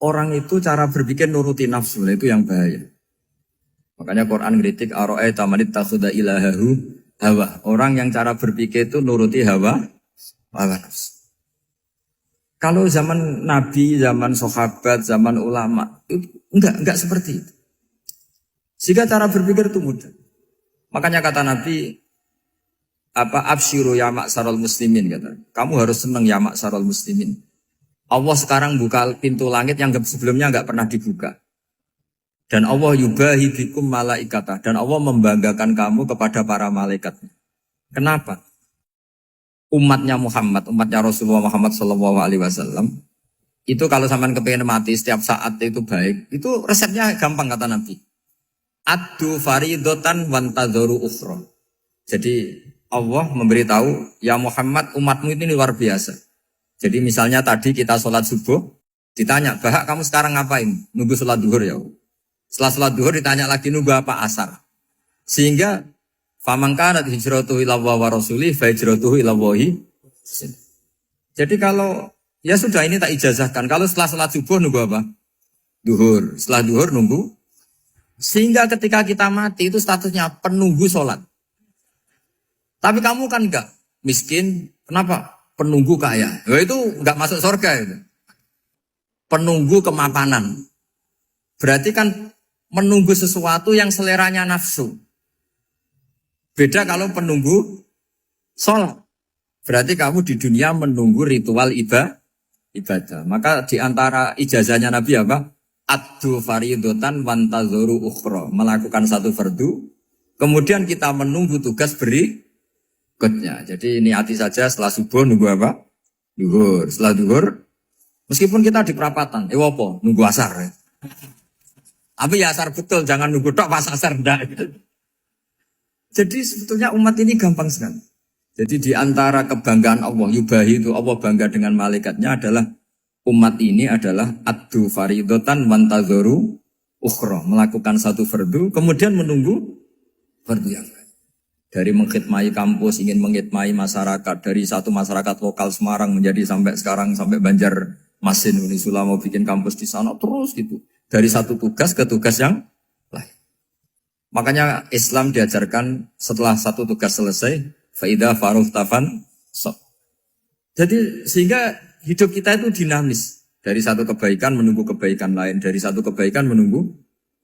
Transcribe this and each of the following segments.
orang itu cara berpikir nuruti nafsu, itu yang bahaya. Makanya Quran ngeritik ara'aita man ittakhadha ilahahu hawa. Orang yang cara berpikir itu nuruti hawa nafsu. Kalau zaman Nabi, zaman sahabat, zaman ulama itu enggak seperti itu. Sehingga cara berpikir itu mudah. Makanya kata Nabi absyiru ya ma'syaral muslimin kata. Kamu harus senang ya ma'syaral muslimin. Allah sekarang buka pintu langit yang sebelumnya enggak pernah dibuka. Dan Allah yubahi bikum malaikatah. Dan Allah membanggakan kamu kepada para malaikat. Kenapa? Umatnya Muhammad, umatnya Rasulullah Muhammad SAW, itu kalau sampean kepengen mati setiap saat itu baik, itu resepnya gampang kata Nabi. Addu faridotan wantadzoru ukhra. Jadi Allah memberitahu, ya Muhammad umatmu ini luar biasa. Jadi misalnya tadi kita sholat subuh, ditanya, Bahak kamu sekarang ngapain? Nunggu sholat duhur ya. Setelah sholat duhur ditanya lagi nunggu apa asar. Sehingga faman kanat hijratuhu ila Allah wa rasulih fa hijratuhu ila Allah. Jadi kalau ya sudah ini tak ijazahkan. Kalau setelah sholat subuh nunggu apa? Duhur. Setelah duhur nunggu. Sehingga ketika kita mati itu statusnya penunggu sholat. Tapi kamu kan enggak miskin. Kenapa? Penunggu kaya. Ya itu enggak masuk surga itu. Penunggu kemapanan. Berarti kan menunggu sesuatu yang seleranya nafsu. Beda kalau penunggu sholat. Berarti kamu di dunia menunggu ritual ibadah. Maka di antara ijazahnya Nabi apa? Addu faridotan wantadzoru ukhra. Melakukan satu fardu. Kemudian kita menunggu tugas berikutnya. Jadi niati saja setelah subuh nunggu apa? Duhur. Setelah duhur, meskipun kita di perapatan. Apa? Nunggu asar. Ya. Tapi ya asar betul. Jangan nunggu tok pas asar. Enggak. Jadi sebetulnya umat ini gampang sekali. Jadi di antara kebanggaan Allah, yubahi itu Allah bangga dengan malaikatnya adalah umat ini adalah addu faridotan wantadzoru ukhra. Melakukan satu fardu, kemudian menunggu fardu yang lain. Dari mengkhidmati kampus, ingin mengkhidmati masyarakat. Dari satu masyarakat lokal Semarang menjadi sampai sekarang, sampai Banjarmasin. Unisula mau bikin kampus di sana, terus gitu. Dari satu tugas ke tugas yang lain. Makanya Islam diajarkan setelah satu tugas selesai, faida faruh tafan sok. Jadi sehingga hidup kita itu dinamis. Dari satu kebaikan menunggu kebaikan lain, dari satu kebaikan menunggu.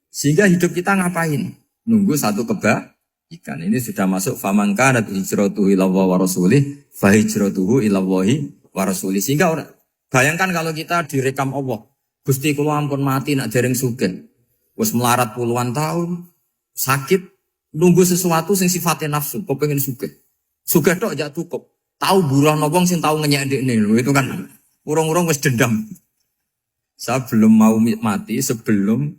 Sehingga hidup kita ngapain? Nunggu satu kebaikan. Ini sudah masuk faman kanat hijratuhu ila Allah wa rasulih, fa hijratuhu ila Allah wa rasulih. Sehingga bayangkan kalau kita direkam Allah, Gusti kula ampun mati nak dereng sugih. Wis melarat puluhan tahun. Sakit, nunggu sesuatu sing sifatnya nafsu, kok pengen sugih. Sugih tok aja cukup. Tahu buruh wong sing tahu ngenyek ndekne lho, itu kan urung-urung wis dendam. Saya belum mau mati sebelum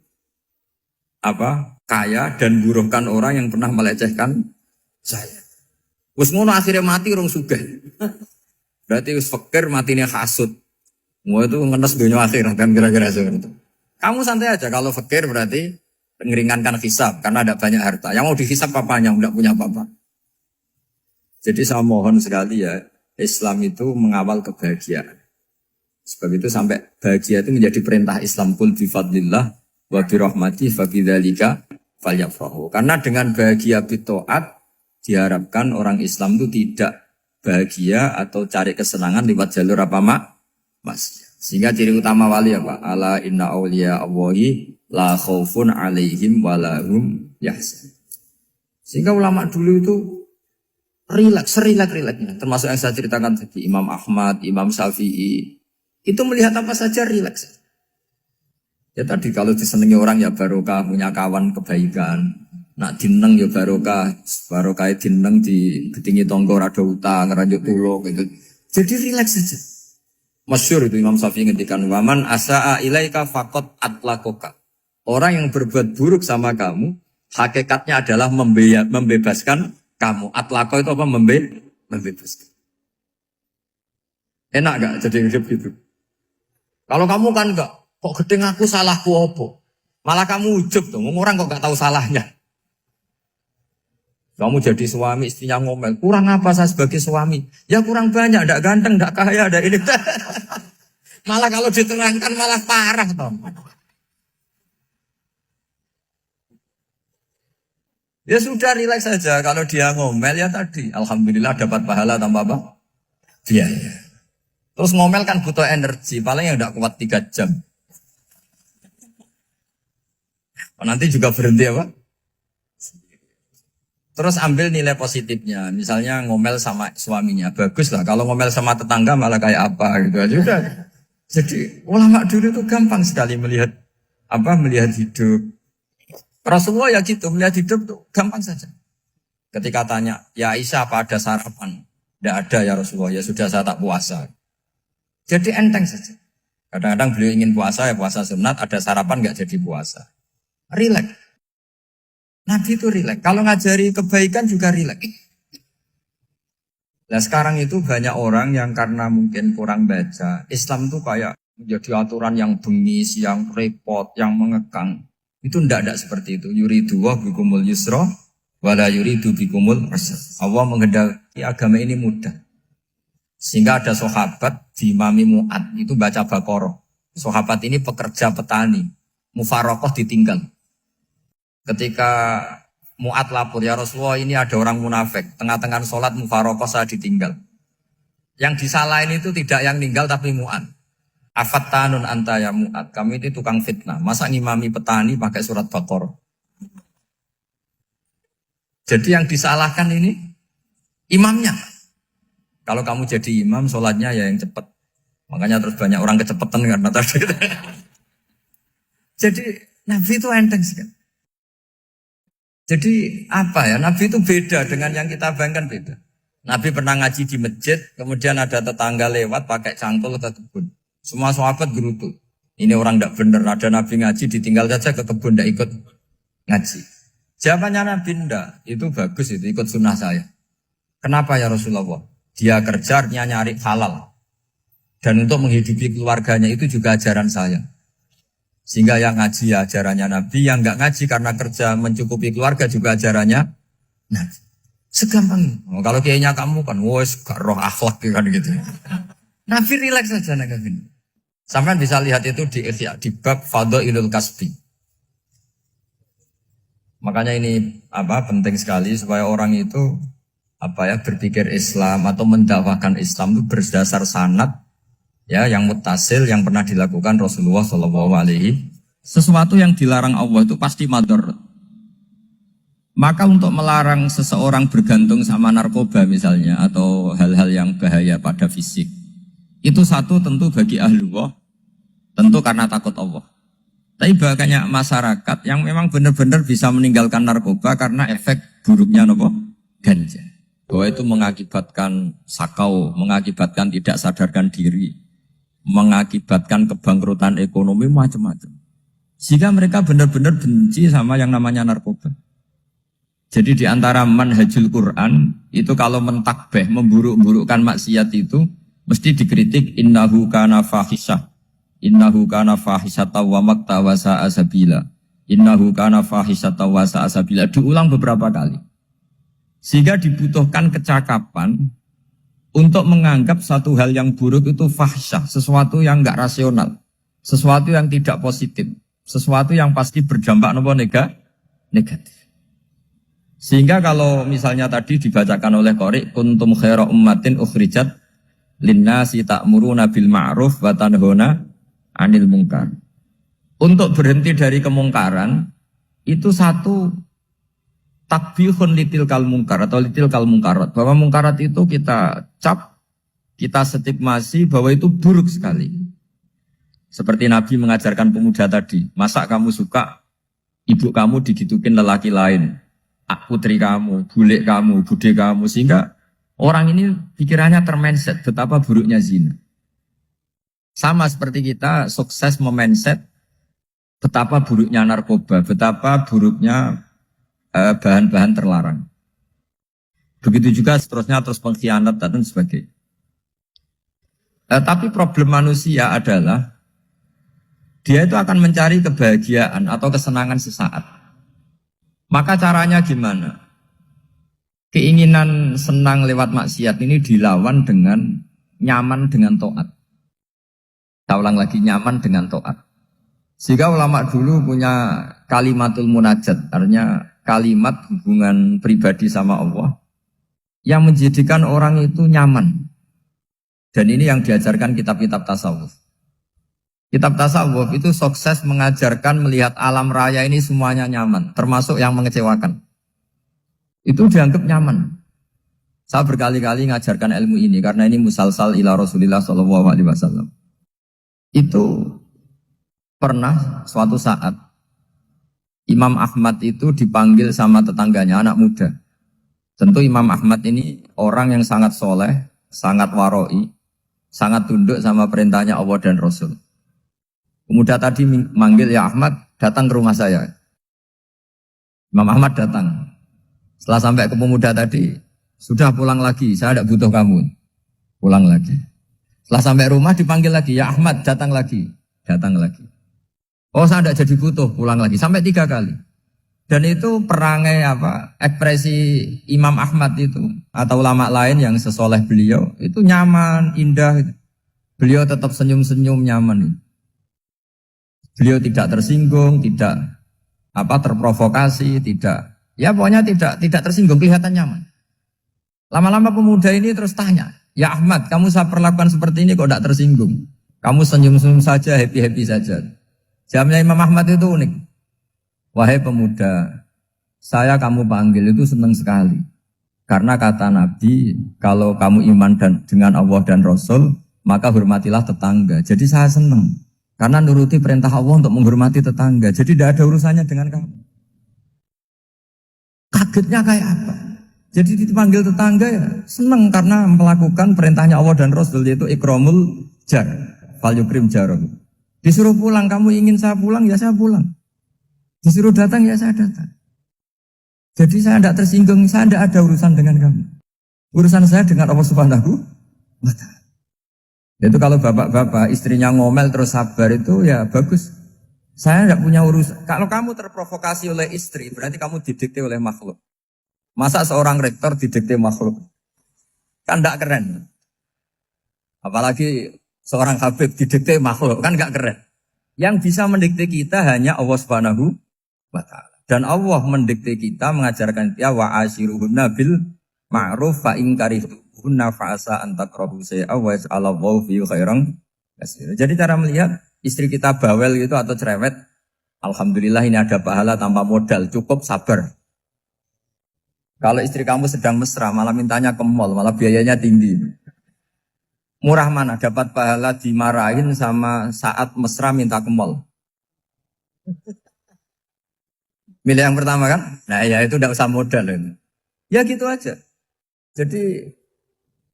kaya dan buruhkan orang yang pernah melecehkan saya. Wis ngono akhirnya mati urung sugih. Berarti wis fakir matine hasud. Mau itu ngenes dunia akhirat kan kira-kira seperti itu. Kamu santai aja kalau fakir berarti meringankan hisab karena ada banyak harta. Yang mau dihisab papanya enggak punya apa-apa. Jadi saya mohon sekali ya, Islam itu mengawal kebahagiaan. Sebab itu sampai bahagia itu menjadi perintah Islam, qul bi fadlillah wa bi rahmatihi fa bidzalika falyafrahu. Karena dengan bahagia bi taat diharapkan orang Islam itu tidak bahagia atau cari kesenangan lewat jalur apa Mas. Sehingga ciri utama wali apa? Ala inna awliya Allahi la khaufun alaihim walahum yahzan. Sehingga ulama dulu itu rileks-rileksnya. Termasuk yang saya ceritakan tadi, Imam Ahmad, Imam Syafi'i. Itu melihat apa saja rileks. Ya tadi kalau disenangi orang ya barokah, punya kawan kebaikan. Nak dineng ya barokah dineng di gedingi tonggo rada utang, ngeranjuk tulung gitu. Jadi rileks saja. Masyhur itu Imam Syafi'i ngendikan waman asaa ilaika faqat atlakoka. Orang yang berbuat buruk sama kamu, hakikatnya adalah membebaskan kamu. Atlako itu apa? Membebaskan. Enak gak jadi hidup gitu? Kalau kamu kan enggak, kok gedeng aku salahku apa? Malah kamu ujub tuh, orang kok gak tahu salahnya. Kamu jadi suami, istrinya ngomel, kurang apa saya sebagai suami? Ya kurang banyak, enggak ganteng, enggak kaya, enggak ini. Malah kalau diterangkan malah parah toh. Ya sudah rileks saja. Kalau dia ngomel ya tadi. Alhamdulillah dapat pahala tanpa apa? Biaya. Terus ngomel kan butuh energi. Paling yang tidak kuat 3 jam. Nanti juga berhenti apa? Terus ambil nilai positifnya. Misalnya ngomel sama suaminya. Bagus lah. Kalau ngomel sama tetangga malah kayak apa gitu aja. Udah. Jadi ulama dulu itu gampang sekali melihat melihat hidup. Rasulullah ya gitu, melihat hidup tuh gampang saja. Ketika tanya, ya Aisyah apa ada sarapan? Tidak ada ya Rasulullah, ya sudah saya tak puasa. Jadi enteng saja. Kadang-kadang beliau ingin puasa, ya puasa sunat, ada sarapan nggak jadi puasa. Rileks. Nabi itu rileks. Kalau ngajari kebaikan juga rileks. Nah sekarang itu banyak orang yang karena mungkin kurang baca, Islam tuh kayak menjadi aturan yang bengis, yang repot, yang mengekang. Itu tidak seperti itu. Yuridu wa bikumul yusra wala yuridu bikumul usra. Allah menghendaki agama ini mudah. Sehingga ada sahabat di Imami Mu'ad itu baca Baqarah. Sahabat ini pekerja petani. Mufarokoh ditinggal. Ketika Mu'ad lapor, ya Rasulullah ini ada orang munafik. Tengah-tengah sholat mufarokoh saya ditinggal. Yang disalahin itu tidak yang ninggal tapi Mu'ad. Afattanun anta ya Mu'ad. Kami itu tukang fitnah. Masa ngimami petani pakai surat Baqarah? Jadi yang disalahkan ini imamnya. Kalau kamu jadi imam, sholatnya ya yang cepat. Makanya terus banyak orang kecepatan karena tadi. Jadi Nabi itu enteng sekali. Jadi apa ya? Nabi itu beda dengan yang kita bayangkan beda. Nabi pernah ngaji di masjid, kemudian ada tetangga lewat pakai cangkul ke kebun. Semua sahabat gerutu. Ini orang tidak benar. Ada Nabi ngaji ditinggal saja ke kebun tidak ikut ngaji. Jawabannya Nabi tidak. Itu bagus itu ikut sunnah saya. Kenapa ya Rasulullah? Dia kerjanya nyari halal. Dan untuk menghidupi keluarganya itu juga ajaran saya. Sehingga yang ngaji ya ajarannya Nabi, yang nggak ngaji karena kerja mencukupi keluarga juga ajarannya Nabi. Segampang. Oh, kalau kayaknya kamu kan, wes gak roh akhlak kan gitu. Nabi rileks saja Nabi. Sampai bisa lihat itu di bab Fadhailul Kasbi. Makanya ini penting sekali supaya orang itu berpikir Islam atau mendakwakan Islam itu berdasar sanad ya yang muttasil yang pernah dilakukan Rasulullah SAW. Sesuatu yang dilarang Allah itu pasti madhar. Maka untuk melarang seseorang bergantung sama narkoba misalnya atau hal-hal yang bahaya pada fisik, itu satu tentu bagi ahlullah, tentu karena takut Allah. Tapi banyak masyarakat yang memang benar-benar bisa meninggalkan narkoba karena efek buruknya ganja. Bahwa itu mengakibatkan sakau, mengakibatkan tidak sadarkan diri, mengakibatkan kebangkrutan ekonomi macam-macam. Sehingga mereka benar-benar benci sama yang namanya narkoba. Jadi di antara manhajul Quran itu kalau mentakbih, memburuk-burukkan maksiat itu mesti dikritik innahu kana fahisyah. Innahu kana fahisyata wa maqta wa sa'a sabila. Innahu kana fahisyata wa sa'a sabila. Diulang beberapa kali. Sehingga dibutuhkan kecakapan untuk menganggap satu hal yang buruk itu fahisyah, sesuatu yang enggak rasional, sesuatu yang tidak positif, sesuatu yang pasti berdampak negatif. Sehingga kalau misalnya tadi dibacakan oleh Qori, kuntum khaira ummatin ukhrijat linnasi ta'muruna bil ma'ruf wa tanhauna 'anil munkar. Untuk berhenti dari kemungkaran itu satu takbihun litilkal munkar atau litilkal mungkarat, bahwa mungkarat itu kita cap, kita stigmasi bahwa itu buruk sekali. Seperti Nabi mengajarkan pemuda tadi, masa kamu suka ibu kamu digitukin lelaki lain, putri kamu, bule kamu, bude kamu, sehingga orang ini pikirannya termindset betapa buruknya zina. Sama seperti kita sukses memindset betapa buruknya narkoba, betapa buruknya bahan-bahan terlarang. Begitu juga seterusnya terus pengkhianat dan sebagainya. Tapi problem manusia adalah dia itu akan mencari kebahagiaan atau kesenangan sesaat. Maka caranya gimana? Keinginan senang lewat maksiat ini dilawan dengan nyaman dengan taat. Saya ulang lagi, nyaman dengan taat. Sehingga ulama dulu punya kalimatul munajat, artinya kalimat hubungan pribadi sama Allah yang menjadikan orang itu nyaman. Dan ini yang diajarkan kitab-kitab tasawuf. Kitab tasawuf itu sukses mengajarkan melihat alam raya ini semuanya nyaman, termasuk yang mengecewakan. Itu dianggap nyaman. Saya berkali-kali mengajarkan ilmu ini karena ini musalsal ila Rasulillah SAW. Itu pernah suatu saat Imam Ahmad itu dipanggil sama tetangganya, anak muda. Tentu Imam Ahmad ini orang yang sangat soleh, sangat waroi, sangat tunduk sama perintahnya Allah dan Rasul. Pemuda tadi manggil, ya Ahmad, datang ke rumah saya. Imam Ahmad datang. Setelah sampai ke pemuda tadi, sudah pulang lagi, saya tidak butuh kamu. Pulang lagi. Setelah sampai rumah dipanggil lagi, ya Ahmad, datang lagi. Datang lagi. Oh, saya tidak jadi butuh, pulang lagi. Sampai 3 kali. Dan itu perangai ekspresi Imam Ahmad itu atau ulama lain yang sesoleh beliau itu nyaman, indah. Beliau tetap senyum-senyum nyaman. Beliau tidak tersinggung, tidak terprovokasi, tidak, ya pokoknya tidak tersinggung, kelihatan nyaman. Lama-lama pemuda ini terus tanya, ya Ahmad, kamu saya perlakukan seperti ini kok tidak tersinggung? Kamu senyum-senyum saja, happy-happy saja. Jawabnya Imam Ahmad itu unik. Wahai pemuda, saya kamu panggil itu senang sekali. Karena kata Nabi, kalau kamu iman dengan Allah dan Rasul, maka hormatilah tetangga. Jadi saya senang. Karena nuruti perintah Allah untuk menghormati tetangga. Jadi tidak ada urusannya dengan kamu. Kagetnya kayak apa? Jadi dipanggil tetangga ya senang karena melakukan perintahnya Allah dan Rasul, yaitu ikramul jar, fal yukrim jarum. Disuruh pulang, kamu ingin saya pulang, ya saya pulang. Disuruh datang, ya saya datang. Jadi saya tidak tersinggung, saya tidak ada urusan dengan kamu. Urusan saya dengan Allah Subhanahu wa Ta'ala. Itu kalau bapak-bapak istrinya ngomel terus sabar itu ya bagus. Saya tidak punya urusan. Kalau kamu terprovokasi oleh istri, berarti kamu didikte oleh makhluk. Masa seorang rektor didikte makhluk? Kan tidak keren. Apalagi seorang habib didikte makhluk, kan tidak keren. Yang bisa mendikte kita hanya Allah Subhanahu wa Ta'ala. Dan Allah mendikte kita, mengajarkan kita wa ashiruhunna bil ma'ruf fa in karihtunna fa'asa an takrahu shay'a wa yaj'alallahu fi khairan katsira. Jadi cara melihat istri kita bawel gitu atau cerewet, alhamdulillah ini ada pahala tanpa modal, cukup sabar. Kalau istri kamu sedang mesra, malah mintanya ke mall, malah biayanya tinggi. Murah mana dapat pahala dimarahin sama saat mesra minta ke mall? Milih yang pertama kan? Nah ya itu tidak usah modal. Ya gitu aja. Jadi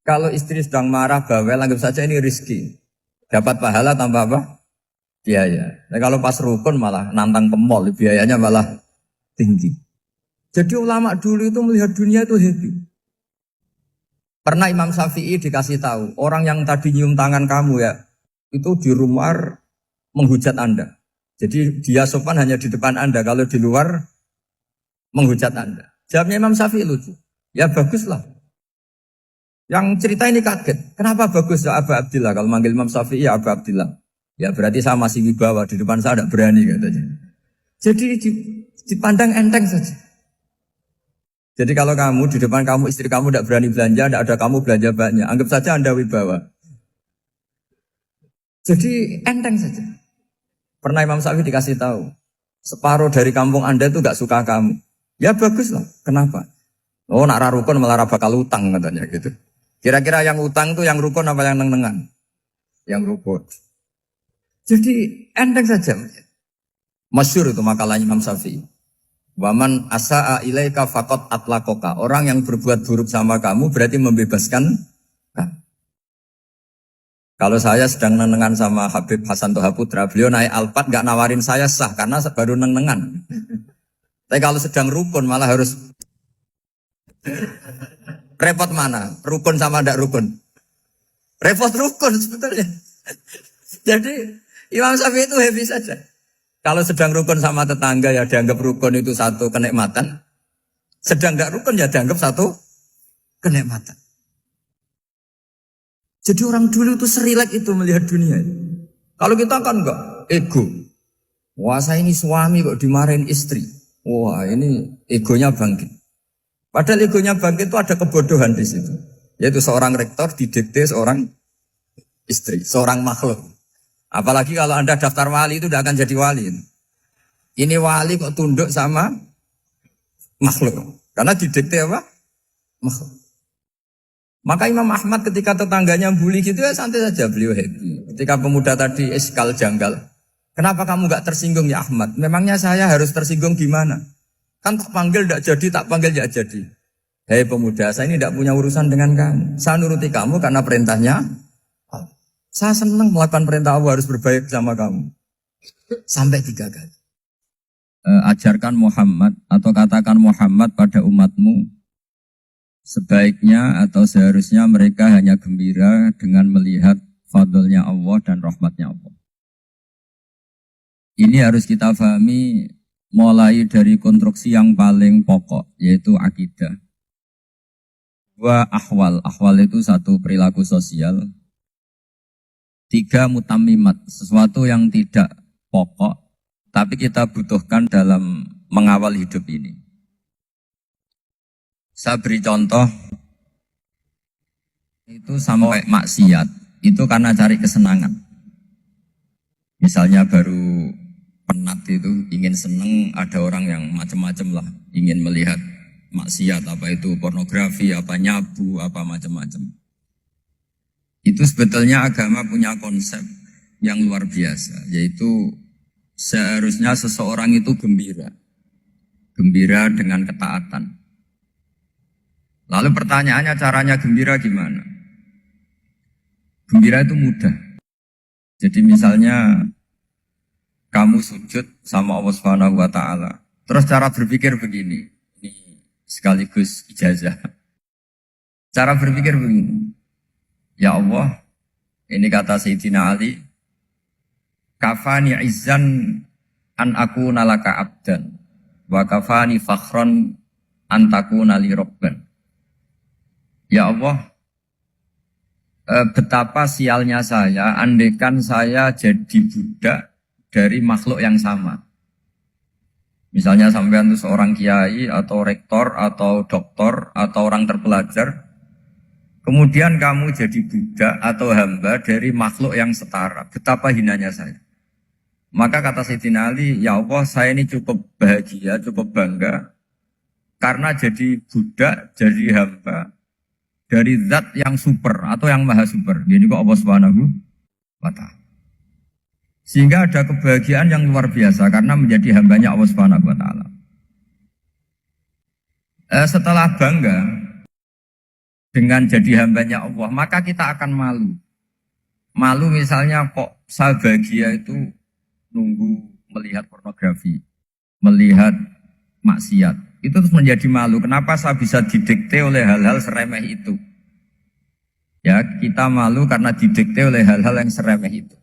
kalau istri sedang marah, bawel, anggap saja ini rezeki. Dapat pahala tanpa apa? Biaya. Nah, kalau pas rukun malah nantang ke mall, biayanya malah tinggi. Jadi ulama dulu itu melihat dunia itu happy. Pernah Imam Syafi'i dikasih tahu, orang yang tadi nyium tangan kamu ya, itu di rumah menghujat Anda. Jadi dia sopan hanya di depan Anda, kalau di luar menghujat Anda. Jawabnya Imam Syafi'i lucu. Ya baguslah. Yang cerita ini kaget. Kenapa bagus ya Aba Abdillah? Kalau manggil Imam Syafi'i ya Aba Abdillah. Ya berarti saya masih wibawa, di depan saya tidak berani katanya. Jadi dipandang enteng saja. Jadi kalau kamu di depan kamu istri kamu tidak berani belanja, tidak ada kamu belanja banyak, anggap saja Anda wibawa. Jadi enteng saja. Pernah Imam Syafi'i dikasih tahu, separuh dari kampung Anda itu gak suka kamu. Ya bagus lah. Kenapa? Oh nak rukun malah bakal utang katanya gitu. Kira-kira yang utang itu yang rukun apa yang neng-nengan? Yang rukun. Jadi enteng saja. Masyhur itu makalahnya Imam Syafi'i. Waman asa'a ilaika faqad atlaqaka. Orang yang berbuat buruk sama kamu berarti membebaskan kamu. Kalau saya sedang nenengan sama Habib Hasan Toha Putra, beliau naik Alphard gak nawarin saya sah karena baru nenengan. Tapi kalau sedang rukun malah harus repot mana? Rukun sama ndak rukun? Repot rukun sebetulnya. Jadi Imam Syafi'i itu happy saja. Kalau sedang rukun sama tetangga ya dianggap rukun itu satu kenikmatan. Sedang ndak rukun ya dianggap satu kenikmatan. Jadi orang dulu itu serilek itu melihat dunia. Kalau kita kan enggak, ego. Wah saya ini suami kok dimarahin istri. Wah ini egonya bangkit. Padahal egonya bangkit itu ada kebodohan di situ. Yaitu seorang rektor didikte seorang istri, seorang makhluk. Apalagi kalau Anda daftar wali itu tidak akan jadi wali. Ini wali kok tunduk sama makhluk. Karena didikte apa? Makhluk. Maka Imam Ahmad ketika tetangganya bully gitu ya santai saja, beliau happy. Ketika pemuda tadi eskal janggal, kenapa kamu gak tersinggung ya Ahmad? Memangnya saya harus tersinggung gimana? Kan tak panggil tidak jadi, tak panggil tidak jadi. Hei pemuda, saya ini tidak punya urusan dengan kamu. Saya nuruti kamu karena perintahnya. Saya senang melakukan perintah Allah, harus berbaik sama kamu. Sampai 3 kali. Ajarkan Muhammad atau katakan Muhammad pada umatmu. Sebaiknya atau seharusnya mereka hanya gembira dengan melihat fadlnya Allah dan rahmatnya Allah. Ini harus kita pahami mulai dari konstruksi yang paling pokok, yaitu akidah. 2 ahwal. Ahwal itu 1 perilaku sosial. 3 mutammimat, sesuatu yang tidak pokok, tapi kita butuhkan dalam mengawal hidup ini. Saya beri contoh, itu sama kayak maksiat, itu karena cari kesenangan. Misalnya baru penat itu, ingin seneng, ada orang yang macam-macam lah, ingin melihat maksiat, apa itu pornografi, apa nyabu, apa macam-macam. Itu sebetulnya agama punya konsep yang luar biasa, yaitu seharusnya seseorang itu gembira. Gembira dengan ketaatan. Lalu pertanyaannya caranya gembira gimana? Gembira itu mudah. Jadi misalnya kamu sujud sama Allah Subhanahu wa taala. Terus cara berpikir begini. Ini sekaligus ijazah. Cara berpikir begini. Ya Allah, ini kata Sayyidina Ali, kafani izzan an akuna laka abdan wa kafani fakhran an takuna li rabban. Ya Allah, betapa sialnya saya, andaikan saya jadi budak dari makhluk yang sama. Misalnya sampean itu seorang kiai atau rektor atau doktor atau orang terpelajar, kemudian kamu jadi budak atau hamba dari makhluk yang setara. Betapa hinanya saya. Maka kata Sayyidina Ali, ya Allah saya ini cukup bahagia, cukup bangga, karena jadi budak, jadi hamba, dari zat yang super atau yang maha super. Jadi kok Allah Subhanahu wa ta'ala. Sehingga ada kebahagiaan yang luar biasa karena menjadi hambanya Allah Subhanahu wa ta'ala. Setelah bangga dengan jadi hambanya Allah, maka kita akan malu. Malu misalnya kok saya bahagia itu nunggu melihat pornografi, melihat maksiat. Itu terus menjadi malu. Kenapa saya bisa didikte oleh hal-hal seremeh itu? Ya, kita malu karena didikte oleh hal-hal yang seremeh itu.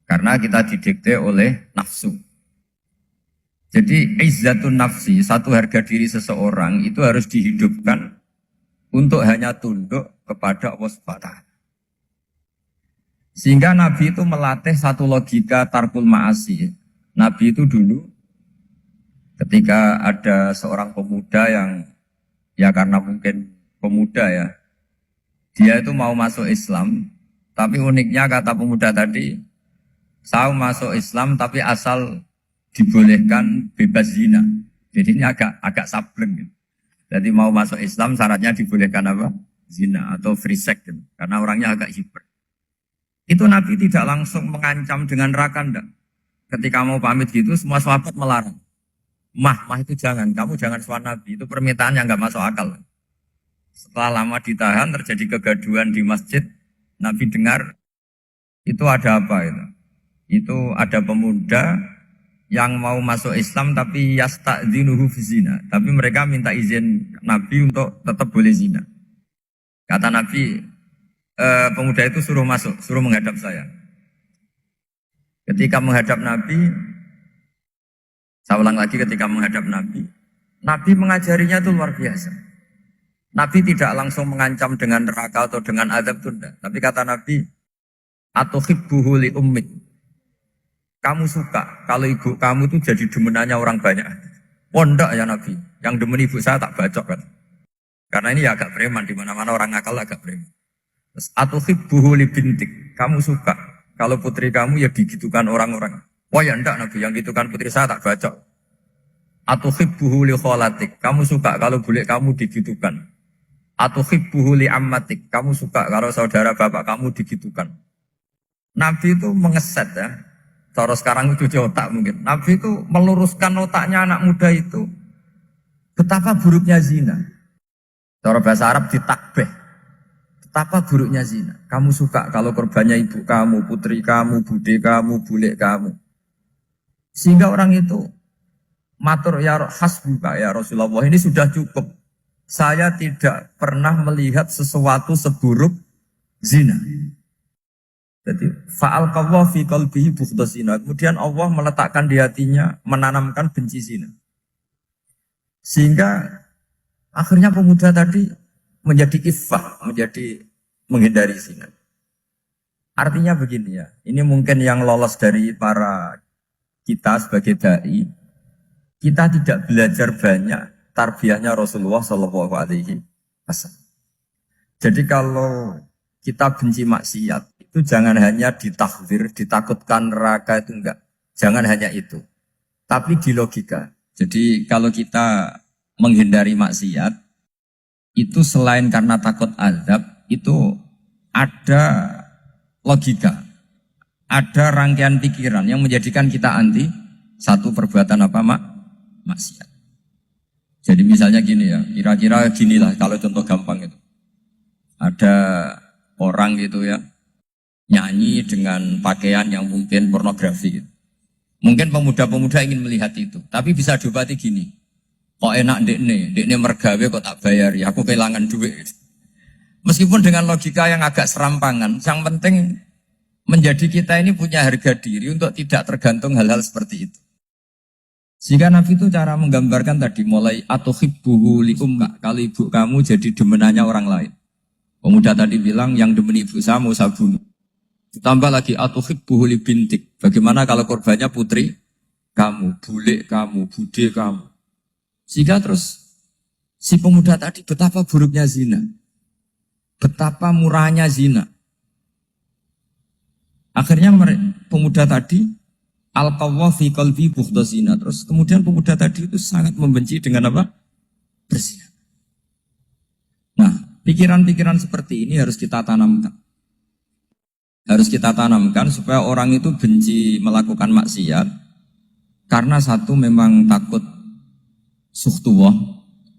Karena kita didikte oleh nafsu. Jadi, izzatun nafsi, satu harga diri seseorang itu harus dihidupkan untuk hanya tunduk kepada Allah Subhanahu wa ta'ala. Sehingga Nabi itu melatih satu logika tarkul ma'asi. Nabi itu dulu ketika ada seorang pemuda yang, ya karena mungkin pemuda ya, dia itu mau masuk Islam, tapi uniknya kata pemuda tadi, saya masuk Islam tapi asal dibolehkan bebas zina. Jadi ini agak sableng gitu. Jadi mau masuk Islam syaratnya dibolehkan apa? Zina atau free sex gitu. Karena orangnya agak hiper. Itu Nabi tidak langsung mengancam dengan neraka enggak. Ketika mau pamit gitu semua sahabat melarang. Mah itu jangan, kamu jangan suan Nabi, itu permintaan yang nggak masuk akal. Setelah lama ditahan, terjadi kegaduhan di masjid, Nabi dengar, itu ada apa itu? Itu ada pemuda yang mau masuk Islam tapi yasta'dzinuhu fi zina. Tapi mereka minta izin Nabi untuk tetap boleh zina. Kata Nabi, pemuda itu suruh masuk, suruh menghadap saya. Ketika menghadap Nabi, saya ulang lagi ketika menghadap Nabi. Nabi mengajarinya itu luar biasa. Nabi tidak langsung mengancam dengan neraka atau dengan azab tunda. Tapi kata Nabi, atuhibbuhu li ummik. Kamu suka kalau ibu kamu tuh jadi demenannya orang banyak. Oh enggak ya Nabi, yang demen ibu saya tak bacok kan. Karena ini ya agak preman, di mana-mana orang nakal agak preman. Terus atuhibbuhu li bintik. Kamu suka kalau putri kamu ya digitukan orang-orang. Oh ya enggak Nabi, yang gitukan putri saya tak bacok. Atuhibbuhu li kholatik. Kamu suka kalau bule kamu digitukan. Atuhibbuhu li ammatik. Kamu suka kalau saudara bapak kamu digitukan. Nabi itu mengeset ya. Cara sekarang itu otak mungkin. Nabi itu meluruskan otaknya anak muda itu. Betapa buruknya zina. Cara bahasa Arab ditakbih. Betapa buruknya zina. Kamu suka kalau korbannya ibu kamu, putri kamu, bude kamu, bule kamu. Sehingga orang itu matur ya hasbuka ya Rasulullah, ini sudah cukup. Saya tidak pernah melihat sesuatu seburuk zina. Jadi fa'alqallahu fi qalbihi bughdha zina. Kemudian Allah meletakkan di hatinya, menanamkan benci zina. Sehingga akhirnya pemuda tadi menjadi iffah, menjadi menghindari zina. Artinya begini ya, ini mungkin yang lolos dari para kita sebagai dai, kita tidak belajar banyak tarbiyahnya Rasulullah Shallallahu Alaihi Wasallam. Jadi kalau kita benci maksiat, itu jangan hanya ditakhdir, ditakutkan neraka itu enggak. Jangan hanya itu. Tapi di logika. Jadi kalau kita menghindari maksiat, itu selain karena takut azab, itu ada logika. Ada rangkaian pikiran yang menjadikan kita anti satu perbuatan apa maksiat. Jadi misalnya gini ya, kira-kira ginilah kalau contoh gampang itu. Ada orang gitu ya, nyanyi dengan pakaian yang mungkin pornografi gitu. Mungkin pemuda-pemuda ingin melihat itu, tapi bisa diobati gini. Kok enak dekne mergawe kok tak bayar ya, aku kehilangan duit. Meskipun dengan logika yang agak serampangan, yang penting menjadi kita ini punya harga diri untuk tidak tergantung hal-hal seperti itu. Sehingga Nabi itu cara menggambarkan tadi mulai atuhibbuhu li ummik, kalau ibu kamu jadi demenannya orang lain. Pemuda tadi bilang yang demen ibu saya mau saya bunuh. Ditambah lagi atuhibbuhu li bintik. Bagaimana kalau korbannya putri kamu, bule kamu, bude kamu. Sehingga terus si pemuda tadi betapa buruknya zina. Betapa murahnya zina. Akhirnya pemuda tadi alqawwa fi qalbi bughdha zina. Terus kemudian pemuda tadi itu sangat membenci dengan apa? Berzina. Nah, pikiran-pikiran seperti ini harus kita tanamkan. Harus kita tanamkan supaya orang itu benci melakukan maksiat. Karena satu memang takut suhtullah,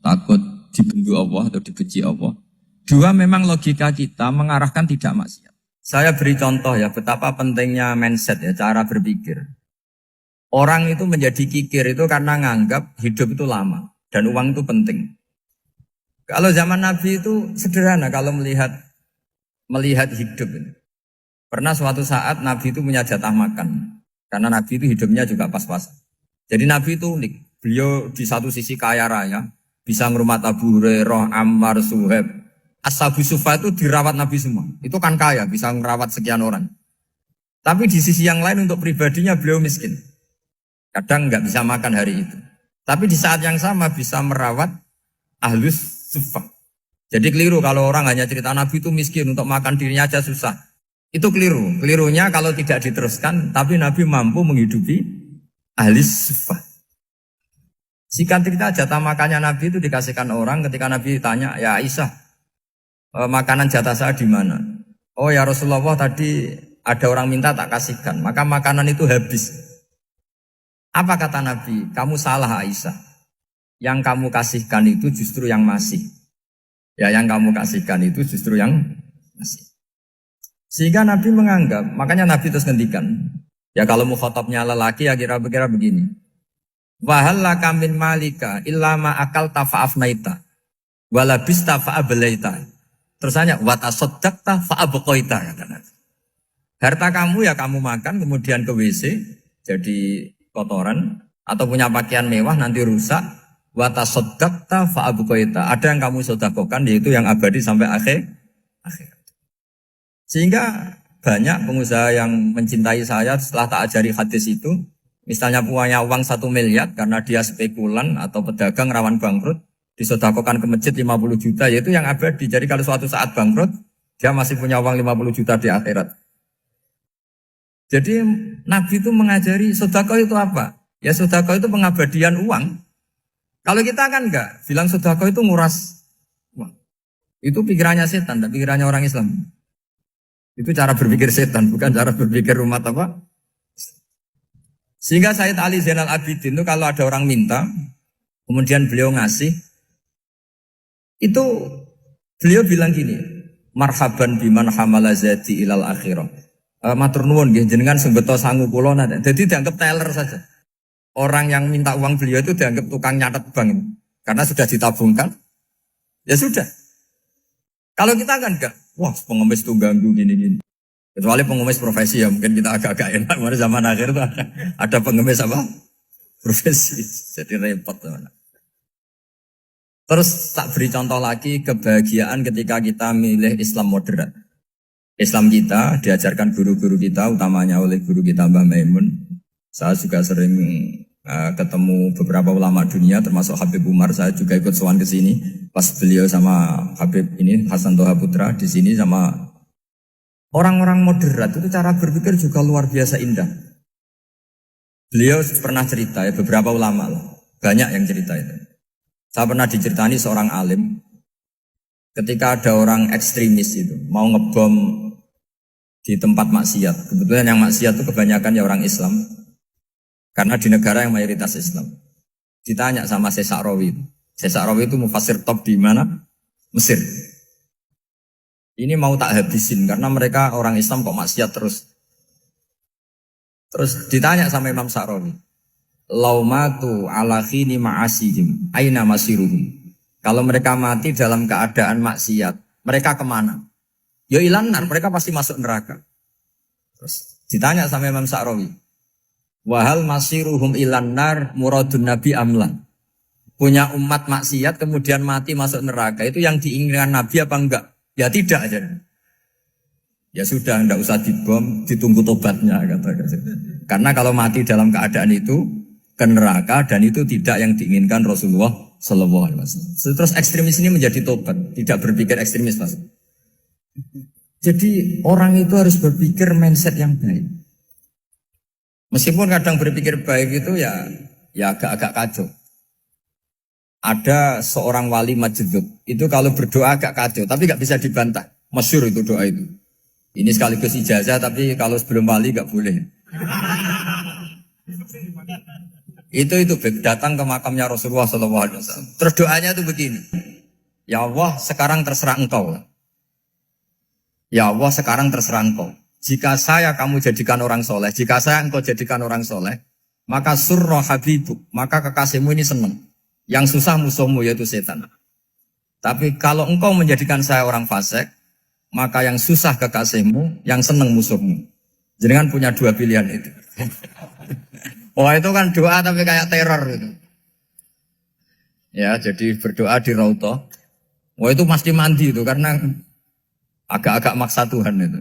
takut dibendu Allah atau dibenci Allah. Dua memang logika kita mengarahkan tidak maksiat. Saya beri contoh ya betapa pentingnya mindset ya, cara berpikir. Orang itu menjadi kikir itu karena nganggap hidup itu lama dan uang itu penting. Kalau zaman Nabi itu sederhana kalau melihat hidup ini. Pernah suatu saat Nabi itu punya jatah makan. Karena Nabi itu hidupnya juga pas-pasan. Jadi Nabi itu unik. Beliau di satu sisi kaya raya. Bisa ngurmat Abu Hurairah, Ammar, Suhaib. Ashabu Sufa itu dirawat Nabi semua. Itu kan kaya, bisa ngerawat sekian orang. Tapi di sisi yang lain untuk pribadinya beliau miskin. Kadang nggak bisa makan hari itu. Tapi di saat yang sama bisa merawat Ahlus Sufa. Jadi keliru kalau orang hanya cerita Nabi itu miskin, untuk makan dirinya aja susah. Itu keliru. Kelirunya kalau tidak diteruskan, tapi Nabi mampu menghidupi Ahlus Sufa. Singkat cerita jatah makannya Nabi itu dikasihkan orang ketika Nabi ditanya, ya Aisyah, makanan jatah saya di mana? Oh ya Rasulullah, tadi ada orang minta tak kasihkan, maka makanan itu habis. Apa kata Nabi? Kamu salah Aisyah. Yang kamu kasihkan itu justru yang masih. Ya yang kamu kasihkan itu justru yang masih. Sehingga Nabi menganggap, makanya Nabi terus ngendikan. Ya kalau mukhatabnya lelaki ya kira-kira begini. Wahallaka min malika illa ma akalta fa'afnaita walabista fa'ablaita. Terus hanya watasaddaqta fa'abqaita kata Nabi. Harta kamu ya kamu makan kemudian ke WC jadi kotoran atau punya pakaian mewah nanti rusak. Watasaddaqta fa'abqaita. Ada yang kamu sedekahkan yaitu yang abadi sampai akhir. Sehingga banyak pengusaha yang mencintai saya setelah tak ajari hadis itu. Misalnya punya uang 1 miliar karena dia spekulan atau pedagang rawan bangkrut. Disedekahkan ke masjid 50 juta, yaitu yang abadi. Jadi kalau suatu saat bangkrut, dia masih punya uang 50 juta di akhirat. Jadi Nabi itu mengajari sedekah itu apa? Ya sedekah itu pengabadian uang. Kalau kita kan enggak, bilang sedekah itu nguras uang. Itu pikirannya setan, dan pikirannya orang Islam. Itu cara berpikir setan, bukan cara berpikir umat apa. Sehingga Sayyid Ali Zainal Abidin itu kalau ada orang minta, kemudian beliau ngasih, itu beliau bilang gini, marhaban biman hamala zati ilal akhirah. Matur nuwun nggih jenengan sembeto sangu kula nate. Jadi dianggap teller saja. Orang yang minta uang beliau itu dianggap tukang nyatet bank. Karena sudah ditabungkan. Ya sudah. Kalau kita kan enggak, wah pengemis itu ganggu gini-gini. Kecuali pengemis profesi ya, mungkin kita agak-agak enak. Karena zaman akhir itu ada pengemis apa? Profesi. Jadi repot. Terus tak beri contoh lagi kebahagiaan ketika kita milih Islam moderat. Islam kita diajarkan guru-guru kita, utamanya oleh guru kita Mbah Maimun. Saya juga sering ketemu beberapa ulama dunia, termasuk Habib Umar. Saya juga ikut sowan ke sini pas beliau sama Habib ini Hasan Toha Putra di sini sama orang-orang moderat. Itu cara berpikir juga luar biasa indah. Beliau pernah cerita ya, beberapa ulama lah, banyak yang cerita itu. Saya pernah diceritani seorang alim ketika ada orang ekstremis itu mau ngebom di tempat maksiat. Kebetulan yang maksiat itu kebanyakan ya orang Islam. Karena di negara yang mayoritas Islam. Ditanya sama Syekh Sa'rawi. Syekh Sa'rawi itu mufassir top di mana? Mesir. Ini mau tak habisin karena mereka orang Islam kok maksiat terus. Terus ditanya sama Imam Sa'rawi. Laumatu ala khini ma'asihim aina masiruhum. Kalau mereka mati dalam keadaan maksiat, mereka kemana? Ya ilanar, mereka pasti masuk neraka. Terus ditanya sama Imam Sa'rawi. Wahal masiruhum ilanar muradun nabi amlan. Punya umat maksiat kemudian mati masuk neraka. Itu yang diinginkan Nabi apa enggak? Ya tidak aja. Ya sudah, enggak usah dibom, ditunggu tobatnya kata. Karena kalau mati dalam keadaan itu ke neraka dan itu tidak yang diinginkan Rasulullah Sallallahu Alaihi Wasallam. Terus ekstremis ini menjadi tobat, tidak berpikir ekstremis mas. Jadi orang itu harus berpikir mindset yang baik. Meskipun kadang berpikir baik itu ya agak-agak kacau. Ada seorang wali majdud, itu kalau berdoa agak kacau, tapi gak bisa dibantah. Masyhur itu doa itu. Ini sekaligus ijazah, tapi kalau sebelum wali gak boleh. Itu datang ke makamnya Rasulullah SAW. Terus doanya itu begini. Ya Allah, sekarang terserah engkau. Ya Allah, sekarang terserah engkau. Jika saya kamu jadikan orang soleh, jika saya engkau jadikan orang soleh, maka surra habibuk, maka kekasihmu ini senang. Yang susah musuhmu yaitu setan. Tapi kalau engkau menjadikan saya orang fasik, maka yang susah kekasihmu, yang senang musuhmu. Jangan punya dua pilihan itu. Wah itu kan doa tapi kayak teror itu. Ya jadi berdoa di Raudhah. Wah itu pasti mandi itu karena agak-agak maksa Tuhan itu.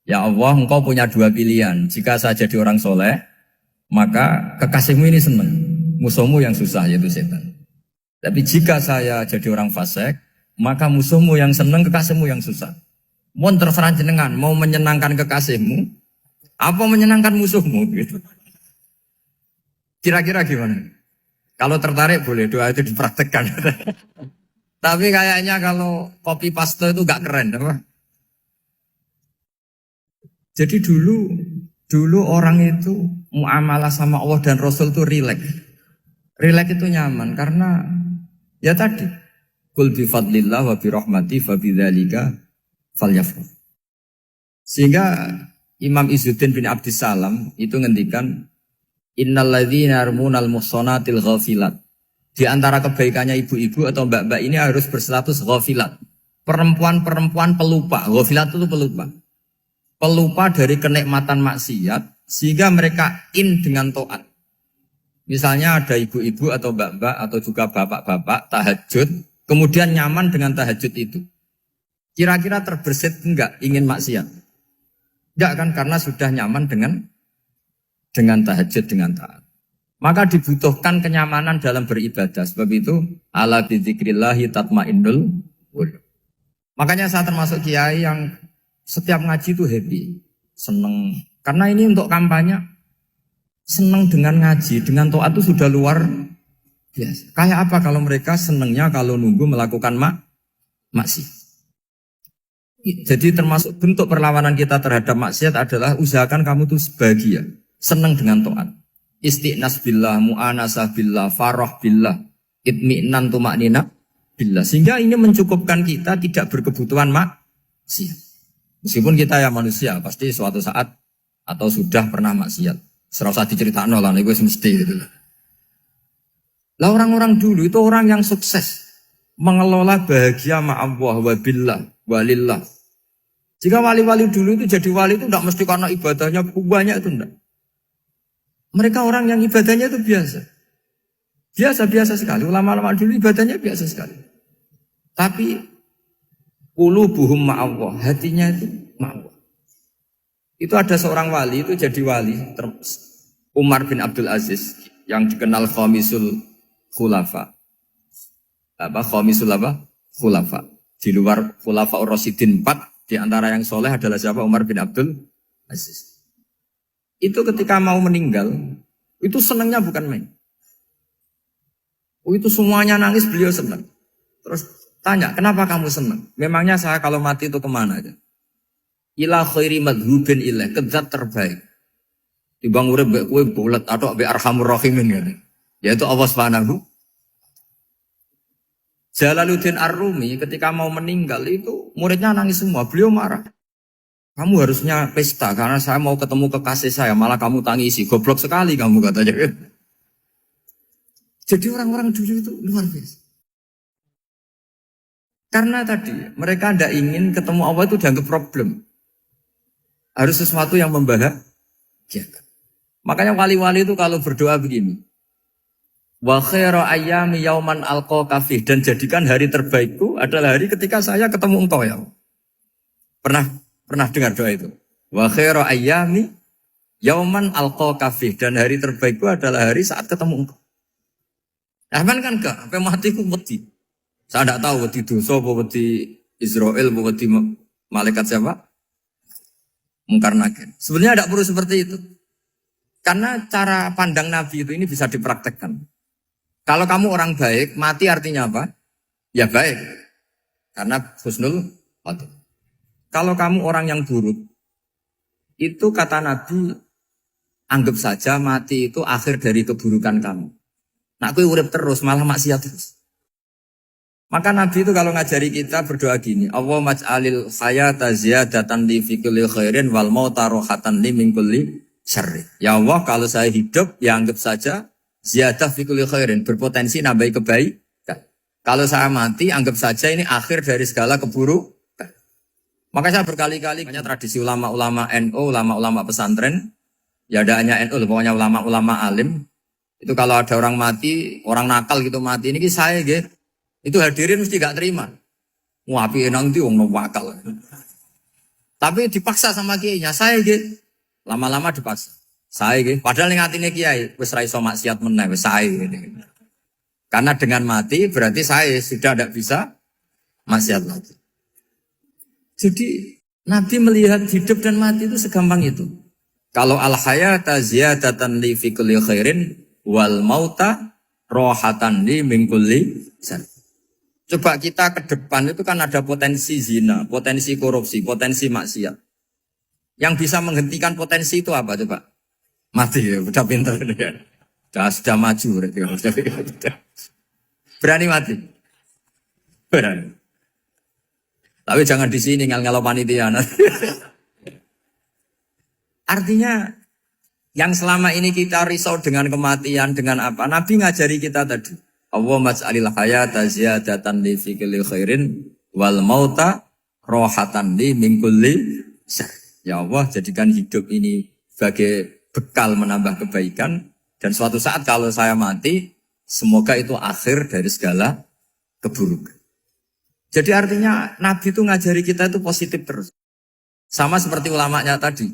Ya Allah, engkau punya dua pilihan. Jika saya jadi orang soleh, maka kekasihmu ini senang. Musuhmu yang susah, yaitu setan. Tapi jika saya jadi orang fasik, maka musuhmu yang senang, kekasihmu yang susah. Mohon terserah jenengan, mau menyenangkan kekasihmu, apa menyenangkan musuhmu? Gitu. Kira-kira gimana? Kalau tertarik boleh doa itu dipraktekkan. Tapi kayaknya kalau copy paste itu gak keren, apa? Jadi dulu orang itu muamalah sama Allah dan Rasul itu rileks. Rileks itu nyaman karena ya tadi qul bi fadlillah wa bi rahmati fa bidzalika falyafrah. Sehingga Imam Izzuddin bin Abdissalam itu ngendikan innal ladzina yarmunal muhsanatil ghafilat. Di antara kebaikannya ibu-ibu atau mbak-mbak ini harus berstatus ghafilat. Perempuan-perempuan pelupa. Ghafilat itu pelupa. Pelupa dari kenikmatan maksiat sehingga mereka in dengan taat. Misalnya ada ibu-ibu atau mbak-mbak atau juga bapak-bapak tahajud, kemudian nyaman dengan tahajud itu. Kira-kira terbersit enggak ingin maksiat? Enggak kan, karena sudah nyaman dengan tahajud, dengan taat. Maka dibutuhkan kenyamanan dalam beribadah. Sebab itu, ala bidzikrillahi tatmainnul qulub. Makanya saya termasuk kiai yang setiap ngaji itu happy, seneng. Karena ini untuk kampanye, seneng dengan ngaji, dengan taat itu sudah luar biasa. Kayak apa kalau mereka senengnya kalau nunggu melakukan maksiat. Jadi termasuk bentuk perlawanan kita terhadap maksiat adalah usahakan kamu tuh bahagia, senang dengan taat. Istiqnas billah, mu'anasah billah, farah billah, itmi'nan tumaknina billah. Sehingga ini mencukupkan kita tidak berkebutuhan maksiat. Meskipun kita ya manusia, pasti suatu saat atau sudah pernah maksiat. Serasa diceritakan lah, itu mesti gitu. Lah orang-orang dulu itu orang yang sukses mengelola bahagia ma'allah wa billah walillah. Jika wali-wali dulu itu jadi wali itu tidak mesti karena ibadahnya banyak, itu enggak. Mereka orang yang ibadahnya itu biasa. Biasa-biasa sekali. Ulama-ulama dulu ibadahnya biasa sekali. Tapi qulubuhum ma'allah, hatinya itu ma'allah. Itu ada seorang wali itu jadi wali, Umar bin Abdul Aziz yang dikenal khamisul khulafa. Khamisul khulafa. Di luar khulafa Rasyidin 4, di antara yang soleh adalah siapa? Umar bin Abdul Aziz. Itu ketika mau meninggal, itu senangnya bukan main. Itu semuanya nangis, beliau senang. Terus tanya, kenapa kamu senang? Memangnya saya kalau mati itu kemana aja? Ila khairi madhubin ilah, ke zat terbaik. Dibang urip mbek kowe bulet atau mbek arhamur rahimin kan. Yaitu Allah Subhanahu. Jalaluddin Ar-Rumi ketika mau meninggal itu muridnya nangis semua, beliau marah. Kamu harusnya pesta karena saya mau ketemu kekasih saya, malah kamu tangisi, goblok sekali kamu katanya. Jadi orang-orang dulu itu luar biasa. Karena tadi mereka tidak ingin ketemu Allah itu dianggap problem. Harus sesuatu yang membahagiakan. Makanya wali-wali itu kalau berdoa begini. Wa khairu ayyami yauman alqa fih, dan jadikan hari terbaikku adalah hari ketika saya ketemu engkau ya. Pernah dengar doa itu? Wa khairu ayyami yauman alqa fih, dan hari terbaikku adalah hari saat ketemu engkau. Aman kan enggak? Sampai mati ku wedi. Saya tidak tahu wedi dosa apa wedi Israel apa wedi malaikat siapa? Mungkar nakir. Sebenarnya tidak perlu seperti itu. Karena cara pandang Nabi itu ini bisa dipraktekkan. Kalau kamu orang baik, mati artinya apa? Ya baik. Karena husnul khotimah. Kalau kamu orang yang buruk, itu kata Nabi, anggap saja mati itu akhir dari keburukan kamu. Nah, aku urip terus, malah maksiat terus. Maka Nabi itu kalau ngajari kita berdoa gini, Allah maj'alil hayata ziyadatan li fi kulli khairin wal mauta rohatan li min kulli syarri. Ya Allah, kalau saya hidup, ya anggap saja ziyadah fi kulli khairin, berpotensi nambahi kebaikan. Kalau saya mati, anggap saja ini akhir dari segala keburukan. Maka saya berkali-kali, banyak tradisi ulama-ulama NU, ulama-ulama pesantren, ya ada hanya NU, pokoknya ulama-ulama alim. Itu kalau ada orang mati, orang nakal gitu mati, ini saya gitu. Itu hadirin mesti gak terima. Wapi nanti wong wakal. Tapi dipaksa sama kiainya, saya gitu. Lama-lama dipaksa. Saya gitu. Padahal yang ngatine kiai, wis ra iso maksiat meneh, wis saya gitu. Karena dengan mati berarti saya sudah tidak bisa maksiat lagi. Jadi Nabi melihat hidup dan mati itu segampang itu. Kalau al-hayata ziyadatan li fi kulli khairin wal mauta rohatan li min kulli syarr. Coba kita ke depan itu kan ada potensi zina, potensi korupsi, potensi maksiat. Yang bisa menghentikan potensi itu apa coba? Mati ya, udah pintar ya. Sudah maju berarti. Berani mati? Berani. Tapi jangan di sini ngel-ngelo panitia. Artinya yang selama ini kita risau dengan kematian, dengan apa? Nabi ngajari kita tadi. Allah maj'alil hayata ziyadatan li fi kulli khairin wal mauta rohatan li min kulli syarr. Ya Allah, jadikan hidup ini sebagai bekal menambah kebaikan, dan suatu saat kalau saya mati, semoga itu akhir dari segala keburukan. Jadi artinya Nabi itu ngajari kita itu positif terus. Sama seperti ulamanya tadi.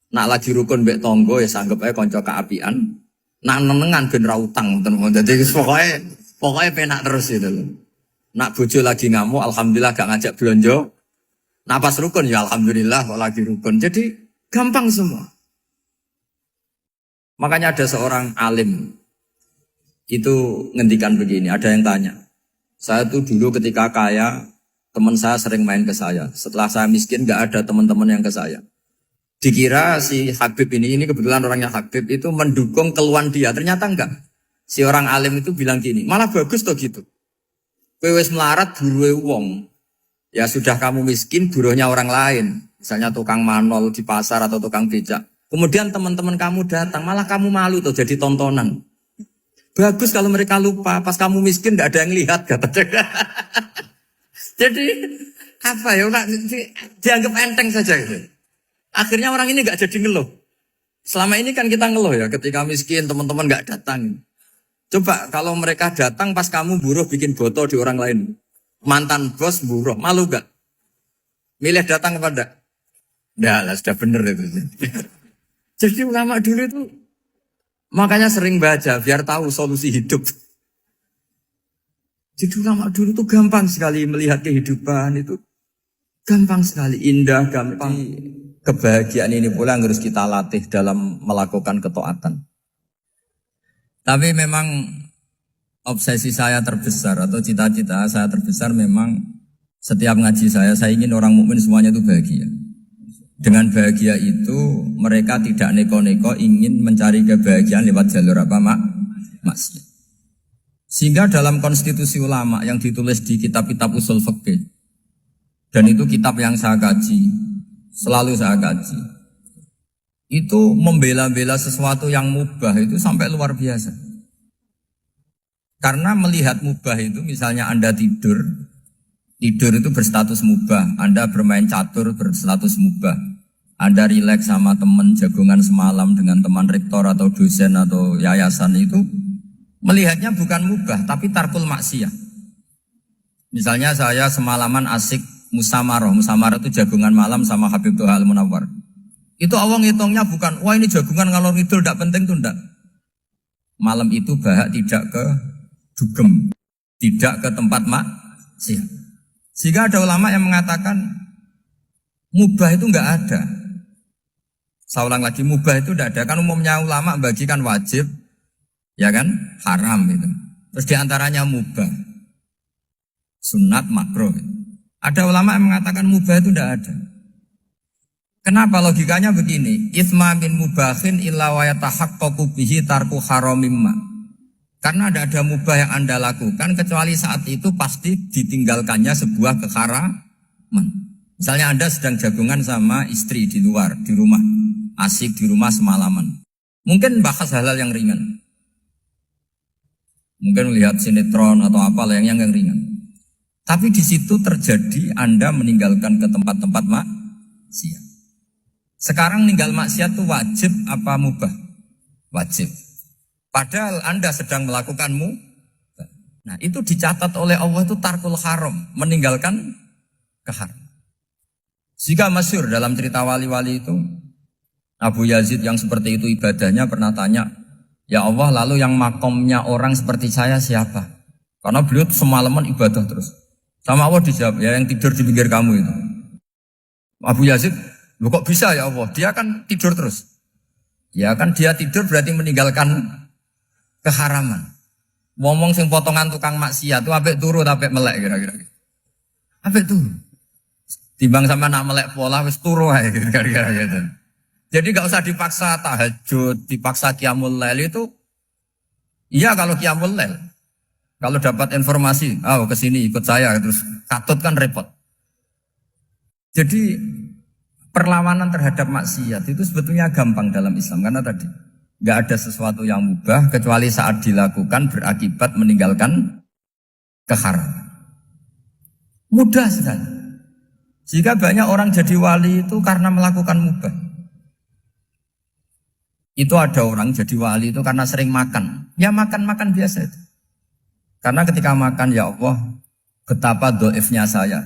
Nak lagi rukun mbek tonggo ya sanggep ae kanca keapian. Nak nenengan ben ra utang tenan. Dadi pokoknya penak terus itu loh. Nak bojo lagi ngamuk alhamdulillah gak ngajak belanja. Nak pas rukun ya alhamdulillah kok lagi rukun. Jadi gampang semua. Makanya ada seorang alim itu ngendikan begini, ada yang tanya. Saya tuh dulu ketika kaya, teman saya sering main ke saya. Setelah saya miskin gak ada teman-teman yang ke saya. Dikira si Habib ini kebetulan orangnya Habib itu mendukung keluhan dia. Ternyata enggak. Si orang alim itu bilang gini, malah bagus toh gitu. Kowe wis melarat buruhe wong. Ya sudah kamu miskin buruhnya orang lain. Misalnya tukang manol di pasar atau tukang becak. Kemudian teman-teman kamu datang, malah kamu malu tuh jadi tontonan. Bagus kalau mereka lupa, pas kamu miskin gak ada yang lihat katanya. Jadi apa ya, dianggap enteng saja gitu. Akhirnya orang ini gak jadi ngeluh. Selama ini kan kita ngeluh ya, ketika miskin teman-teman gak datang. Coba kalau mereka datang pas kamu buruh bikin botol di orang lain. Mantan bos buruh, malu gak? Milih datang apa enggak? Enggak lah, sudah bener itu. Jadi ulama dulu itu makanya sering baca biar tahu solusi hidup. Jadi ulama dulu itu gampang sekali melihat kehidupan itu. Gampang sekali, indah, gampang. Kebahagiaan ini pula yang harus kita latih dalam melakukan ketaatan. Tapi memang obsesi saya terbesar atau cita-cita saya terbesar memang setiap ngaji saya ingin orang mukmin semuanya itu bahagia. Dengan bahagia itu mereka tidak neko-neko ingin mencari kebahagiaan lewat jalur apa maksiat. Sehingga dalam konstitusi ulama yang ditulis di kitab-kitab usul fikih, dan itu kitab yang saya kaji, selalu saya kaji, itu membela-bela sesuatu yang mubah itu sampai luar biasa. Karena melihat mubah itu, misalnya Anda tidur itu berstatus mubah, Anda bermain catur berstatus mubah, Anda rileks sama teman jagongan semalam dengan teman rektor atau dosen atau yayasan itu, melihatnya bukan mubah, tapi tarkul maksiyah. Misalnya saya semalaman asik musamarah itu jagungan malam sama Habib Toha Al-Munawwar. Itu awang hitungnya bukan, wah ini jagungan ngalor ngidul tidak penting tuh enggak. Malam itu bahak tidak ke dugem, tidak ke tempat maksiat. Sehingga ada ulama yang mengatakan mubah itu enggak ada. Saya ulang lagi, mubah itu enggak ada. Kan umumnya ulama bagikan wajib, ya kan, haram itu. Terus diantaranya mubah, sunat, makruh. Ada ulama yang mengatakan mubah itu enggak ada. Kenapa? Logikanya begini, itsma min mubahin illa wa yatahaqqaqu bihi tarku haramimma. Karena tidak ada mubah yang Anda lakukan kecuali saat itu pasti ditinggalkannya sebuah keharaman. Misalnya Anda sedang jagungan sama istri di luar, di rumah, asik di rumah semalaman. Mungkin bahas hal-hal yang ringan. Mungkin melihat sinetron atau apalah yang ringan. Tapi di situ terjadi Anda meninggalkan ke tempat-tempat maksiat. Sekarang ninggal maksiat itu wajib apa mubah? Wajib. Padahal Anda sedang melakukanmu. Nah itu dicatat oleh Allah itu tarkul haram, meninggalkan keharam. Jika masyhur dalam cerita wali-wali itu, Abu Yazid yang seperti itu ibadahnya pernah tanya, ya Allah lalu yang makomnya orang seperti saya siapa? Karena beliau semalaman ibadah terus. Sama Allah dijawab, ya yang tidur di pinggir kamu itu. Abu Yazid, loh kok bisa ya Allah? Dia kan tidur terus. Ya kan dia tidur berarti meninggalkan keharaman. Ngomong sing potongan tukang maksiat itu apik turu apik melek kira-kira. Apik turu. Timbang sama nak melek pola wis turu ae kira-kira gitu. Jadi enggak usah dipaksa tahajud, dipaksa qiyamul lail itu. Iya kalau qiyamul lail. Kalau dapat informasi, ke sini ikut saya terus katut kan repot. Jadi perlawanan terhadap maksiat itu sebetulnya gampang dalam Islam karena tadi nggak ada sesuatu yang mubah kecuali saat dilakukan berakibat meninggalkan keharaman. Mudah sekali. Jika banyak orang jadi wali itu karena melakukan mubah. Itu ada orang jadi wali itu karena sering makan. Ya makan biasa itu. Karena ketika makan ya Allah betapa doifnya saya.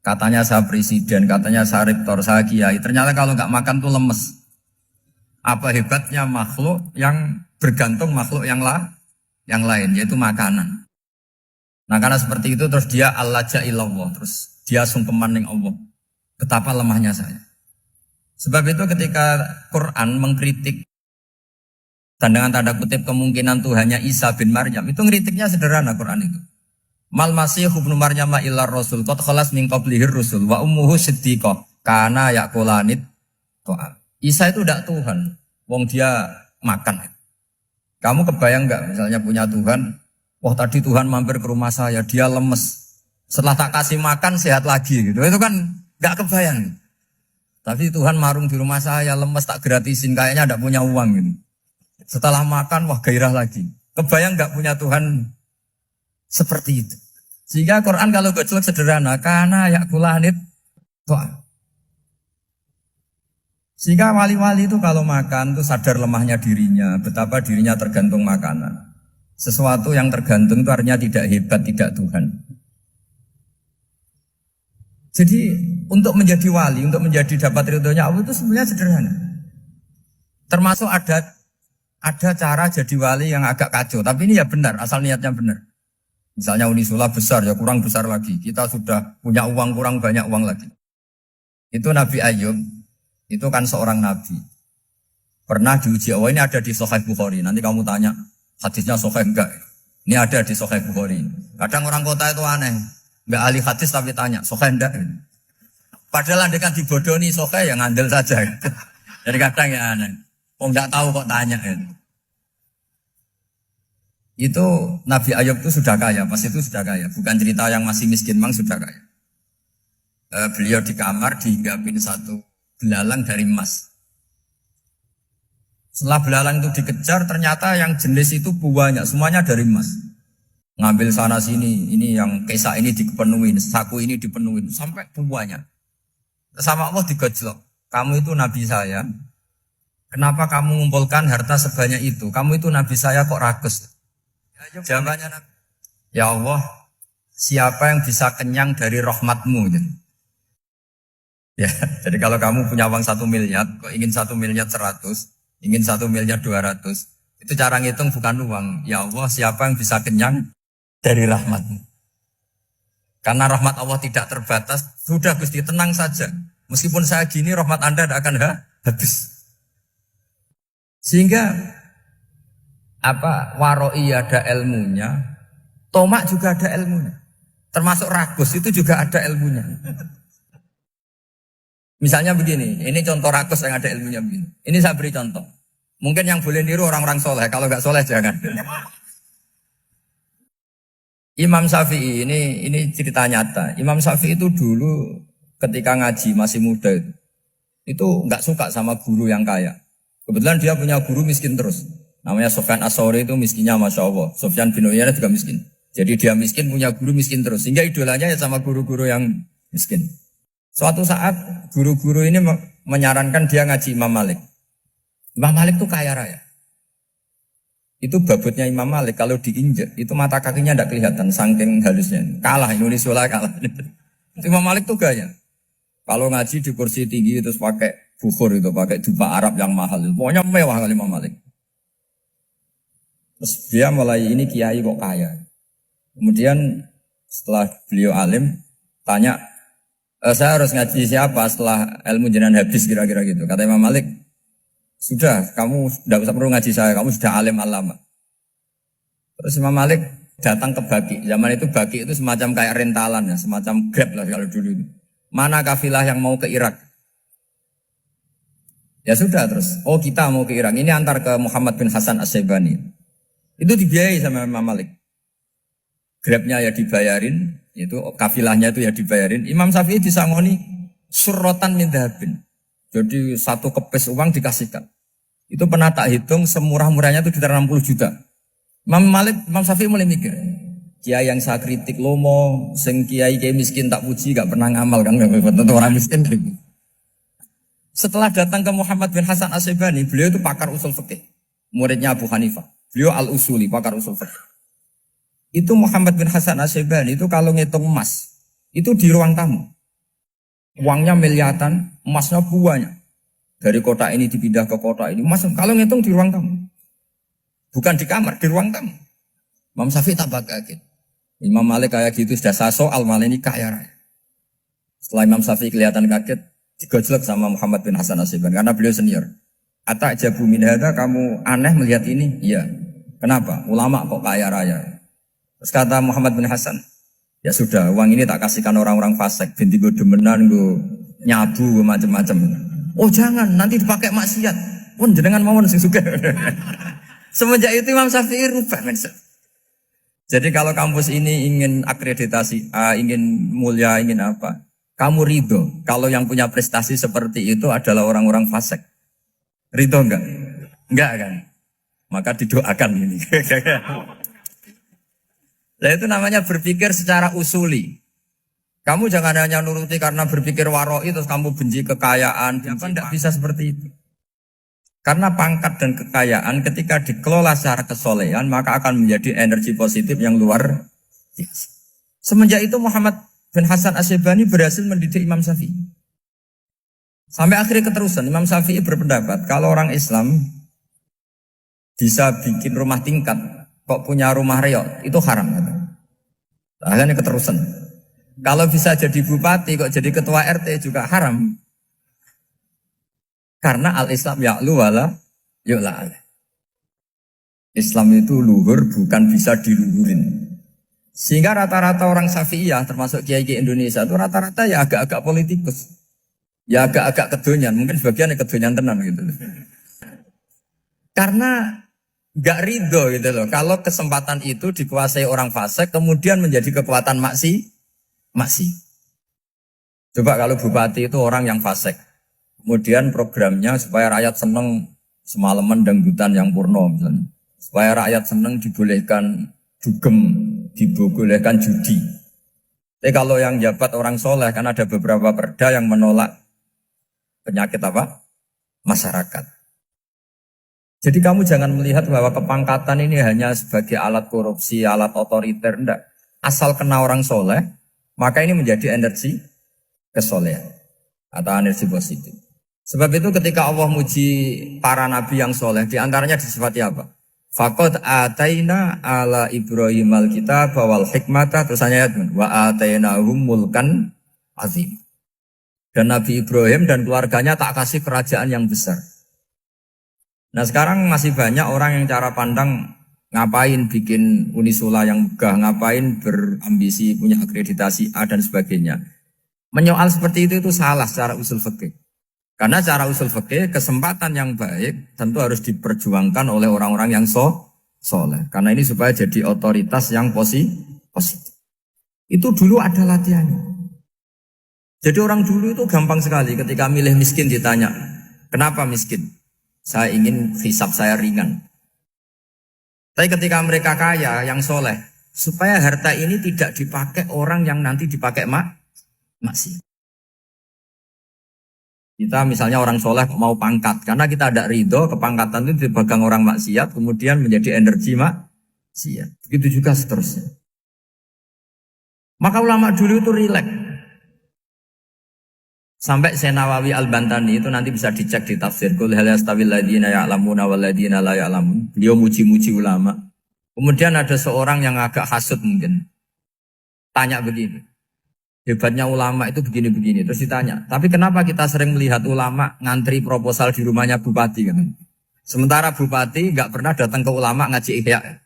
Katanya saya presiden, katanya saya rektor, saya kiai. Ternyata kalau nggak makan tuh lemes. Apa hebatnya makhluk yang bergantung makhluk yang lain, yaitu makanan. Nah karena seperti itu terus dia al-laja'illallah, terus dia sungkeman ning Allah. Betapa lemahnya saya. Sebab itu ketika Quran mengkritik dan dengan tanda kutip kemungkinan Tuhannya Isa bin Maryam, itu ngeritiknya sederhana Quran itu. Mal masih ibnu Maryam illa rasul qad khalas min qablihir rusul wa ummuhu siddiqah kana yaqulanit ta'am. Isa itu tidak Tuhan, wong dia makan. Kamu kebayang nggak misalnya punya Tuhan, wah tadi Tuhan mampir ke rumah saya, dia lemes. Setelah tak kasih makan sehat lagi gitu. Itu kan nggak kebayang. Tapi Tuhan marung di rumah saya, lemes tak gratisin, kayaknya tidak punya uang gitu. Setelah makan, wah gairah lagi. Kebayang nggak punya Tuhan seperti itu. Sehingga Quran kalau gojlok sederhana, karena yakulanit ta'am. Sehingga wali-wali itu kalau makan itu sadar lemahnya dirinya, betapa dirinya tergantung makanan. Sesuatu yang tergantung itu artinya tidak hebat, tidak Tuhan. Jadi untuk menjadi wali, untuk menjadi dapat ridhonya Allah itu sebenarnya sederhana. Termasuk ada cara jadi wali yang agak kacau, tapi ini ya benar, asal niatnya benar. Misalnya Unisula besar, ya kurang besar lagi. Kita sudah punya uang, kurang banyak uang lagi. Itu Nabi Ayub. Itu kan seorang nabi. Pernah diuji, oh ini ada di Sahih Bukhari. Nanti kamu tanya, hadisnya Sahih enggak? Ini ada di Sahih Bukhari. Kadang orang kota itu aneh. Enggak ahli hadis tapi tanya, Sahih enggak? Padahal anda kan dibodohi Sahih, ya ngandel saja. Jadi kadang ya aneh. Oh enggak tahu kok tanya. Itu Nabi Ayub itu sudah kaya, pas itu sudah kaya. Bukan cerita yang masih miskin, memang sudah kaya. Beliau di kamar dihinggapin satu belalang dari emas. Setelah belalang itu dikejar, ternyata yang jenis itu banyak, semuanya dari emas. Ngambil sana sini, ini yang kesa ini dipenuhin, saku ini dipenuhin, sampai banyak. Sama Allah digojlok. Kamu itu nabi saya. Kenapa kamu mengumpulkan harta sebanyak itu? Kamu itu nabi saya kok rakus? Jawabannya, ya Allah, siapa yang bisa kenyang dari rahmatmu? Ya, jadi kalau kamu punya uang 1 miliar, kok ingin 1 miliar 100, ingin 1 miliar 200, itu cara ngitung bukan uang. Ya Allah, siapa yang bisa kenyang dari rahmatmu? Karena rahmat Allah tidak terbatas, sudah Gusti tenang saja. Meskipun saya gini, rahmat Anda tidak akan habis. Sehingga waroi ada ilmunya, tomak juga ada ilmunya. Termasuk ragus itu juga ada ilmunya. Misalnya begini, ini contoh rakus yang ada ilmunya begini. Ini saya beri contoh. Mungkin yang boleh niru orang-orang soleh, kalau nggak soleh jangan. Imam Syafi'i ini cerita nyata. Imam Syafi'i itu dulu ketika ngaji masih muda itu nggak suka sama guru yang kaya. Kebetulan dia punya guru miskin terus. Namanya Sufyan As-Tsauri itu miskinnya Masya Allah. Sufyan bin Uyainah juga miskin. Jadi dia miskin punya guru miskin terus. Sehingga idolanya ya sama guru-guru yang miskin. Suatu saat guru-guru ini menyarankan dia ngaji Imam Malik. Imam Malik itu kaya raya. Itu babutnya Imam Malik kalau diinjak itu mata kakinya tidak kelihatan saking halusnya. Kalah Indonesia kalah. Imam Malik tuh gaya. Kalau ngaji di kursi tinggi terus pakai bukhur itu, pakai jubah Arab yang mahal. Pokoknya mewah kali Imam Malik. Terus dia mulai ini kiai kok kaya. Kemudian setelah beliau alim tanya, saya harus ngaji siapa setelah ilmu jenengan habis kira-kira gitu. Kata Imam Malik, sudah kamu tidak usah perlu ngaji saya, kamu sudah alim alama. Terus Imam Malik datang ke Baki. Zaman itu Baki itu semacam kayak rentalan ya, semacam Grab lah kalau dulu itu. Mana kafilah yang mau ke Irak? Ya sudah terus, oh kita mau ke Irak. Ini antar ke Muhammad bin Hasan As-Syaibani. Itu dibiayai sama Imam Malik. Grabnya ya dibayarin, itu kafilahnya itu ya dibayarin. Imam Syafi'i disangoni surrotan min dhahabin. Jadi satu kepes uang dikasihkan. Itu pernah tak hitung semurah-murahnya itu sekitar 60 juta. Imam Syafi'i mulai mikir, kiai yang saya kritik lomo, sing kiai miskin tak puji, gak pernah ngamal kan, tentu orang miskin. Setelah datang ke Muhammad bin Hasan As-Syaibani, beliau itu pakar usul fikih, muridnya Abu Hanifah. Beliau al-usuli, pakar usul fikih. Itu Muhammad bin Hasan As-Syaibani itu kalau ngitung emas, itu di ruang tamu. Uangnya miliaran, emasnya banyak. Dari kota ini dipindah ke kota ini. Mas, kalau ngitung di ruang tamu. Bukan di kamar, di ruang tamu. Imam Syafi'i tambah kaget. Imam Malik kayak gitu sudah soal malah ini kaya raya. Setelah Imam Syafi'i kelihatan kaget, digojlok sama Muhammad bin Hasan Asyibani karena beliau senior. Atajabu min hadza, kamu aneh melihat ini? Iya. Kenapa? Ulama kok kaya raya. Terus kata Muhammad bin Hasan, ya sudah, uang ini tak kasihkan orang-orang fasik, binti gue demenan, gue nyabu, gue macam-macam. Oh jangan, nanti dipakai maksiat. Pun jenengan mawon sing suka. Semenjak itu Imam Syafi'i rubah mindset. Jadi kalau kampus ini ingin akreditasi A, ingin mulia, ingin apa, kamu ridho. Kalau yang punya prestasi seperti itu adalah orang-orang fasik. Ridho enggak? Enggak kan? Maka didoakan ini. Nah itu namanya berpikir secara usuli. Kamu jangan hanya nuruti karena berpikir waroi terus kamu benci kekayaan. Tidak bisa seperti itu. Karena pangkat dan kekayaan ketika dikelola secara kesolehan maka akan menjadi energi positif yang luar biasa. Semenjak itu Muhammad bin Hasan Asyibani berhasil mendidik Imam Syafi'i. Sampai akhirnya keterusan Imam Syafi'i berpendapat kalau orang Islam bisa bikin rumah tingkat kok punya rumah reot itu haram. Akhirnya keterusan. Kalau bisa jadi bupati kok jadi ketua RT juga haram. Karena al-Islam ya'lu wala yu'la. Islam itu luhur bukan bisa diluhurin. Sehingga rata-rata orang Syafi'iyah termasuk kiai-kiai Indonesia itu rata-rata ya agak-agak politikus. Ya agak-agak kedonyan, mungkin sebagian kedonyan tenan gitu. Karena gak ridho gitu loh. Kalau kesempatan itu dikuasai orang fasik kemudian menjadi kekuatan maksi. Coba kalau bupati itu orang yang fasik. Kemudian programnya supaya rakyat seneng semalaman dangdutan yang purno misalnya. Supaya rakyat seneng dibolehkan dugem, dibolehkan judi. Tapi kalau yang jabat orang soleh kan ada beberapa perda yang menolak penyakit apa? Masyarakat. Jadi kamu jangan melihat bahwa kepangkatan ini hanya sebagai alat korupsi, alat otoriter. Enggak. Asal kena orang soleh, maka ini menjadi energi kesolehan atau energi positif. Sebab itu ketika Allah muji para nabi yang soleh, diantaranya disifati apa? Faqad ataina ala Ibrahim al-kitab wal hikmata, terusannya wa atainahum mulkan azim. Dan Nabi Ibrahim dan keluarganya tak kasih kerajaan yang besar. Nah sekarang masih banyak orang yang cara pandang ngapain bikin Unisula yang megah, ngapain berambisi punya akreditasi A dan sebagainya. Menyoal seperti itu salah secara usul fikih. Karena secara usul fikih kesempatan yang baik tentu harus diperjuangkan oleh orang-orang yang soleh. Karena ini supaya jadi otoritas yang positif. Itu dulu ada latihannya. Jadi orang dulu itu gampang sekali ketika milih miskin ditanya, kenapa miskin? Saya ingin hisab saya ringan. Tapi ketika mereka kaya, yang soleh, supaya harta ini tidak dipakai orang yang nanti dipakai maksiat. Kita misalnya orang soleh mau pangkat, karena kita ada ridho, kepangkatan itu dipegang orang maksiat, kemudian menjadi energi maksiat. Begitu juga seterusnya. Maka ulama dulu itu rileks. Sampai Senawawi Al-Bantani itu nanti bisa dicek di tafsir. Qul hal yastawil ladzina ya'lamuna wal ladzina la ya'lamun. Beliau muji-muji ulama. Kemudian ada seorang yang agak hasut mungkin. Tanya begini. Hebatnya ulama itu begini-begini. Terus ditanya, tapi kenapa kita sering melihat ulama ngantri proposal di rumahnya bupati kan? Sementara bupati nggak pernah datang ke ulama ngaji ihya.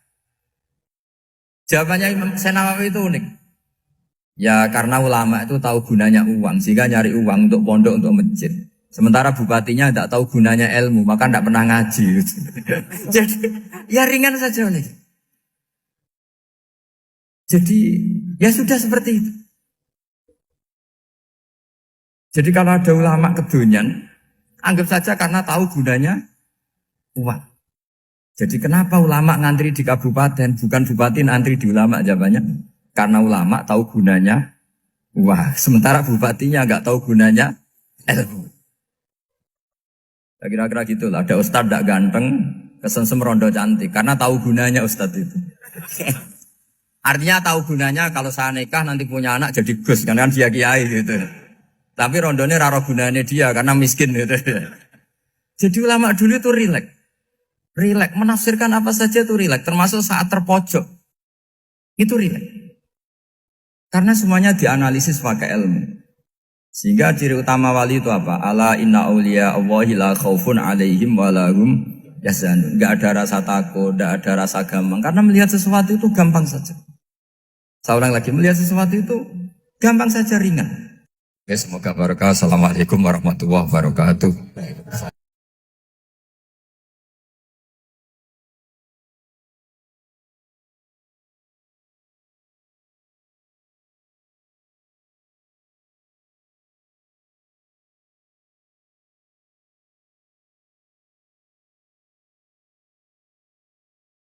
Jawabannya Imam Senawawi itu unik. Ya karena ulama itu tahu gunanya uang, sehingga nyari uang untuk pondok, untuk masjid. Sementara bupatinya tidak tahu gunanya ilmu, maka tidak pernah ngaji. Jadi ya ringan saja oleh. Jadi ya sudah seperti itu. Jadi kalau ada ulama kedonyan, anggap saja karena tahu gunanya uang. Jadi kenapa ulama ngantri di kabupaten, bukan bupati ngantri di ulama? Jawabannya karena ulama tahu gunanya uang. Sementara bupatinya nggak tahu gunanya ilmu. Kira-kira gitu lah. Ada ustadz tidak ganteng, kesensem rondo cantik. Karena tahu gunanya ustadz itu. Artinya tahu gunanya kalau saya nikah nanti punya anak jadi gus. Kan dia kiai gitu. Tapi rondone raro gunanya dia karena miskin gitu. Jadi ulama dulu itu rileks. Rileks menafsirkan apa saja itu rileks, termasuk saat terpojok. Itu rileks. Karena semuanya dianalisis pakai ilmu. Sehingga ciri utama wali itu apa? Ala inna awliya Allahi la khaufun alaihim walahum yahzanun. Enggak ada rasa takut, enggak ada rasa gampang. Karena melihat sesuatu itu gampang saja. Saya ulang lagi, melihat sesuatu itu gampang saja, ringan. Semoga barokah. Assalamualaikum warahmatullahi wabarakatuh.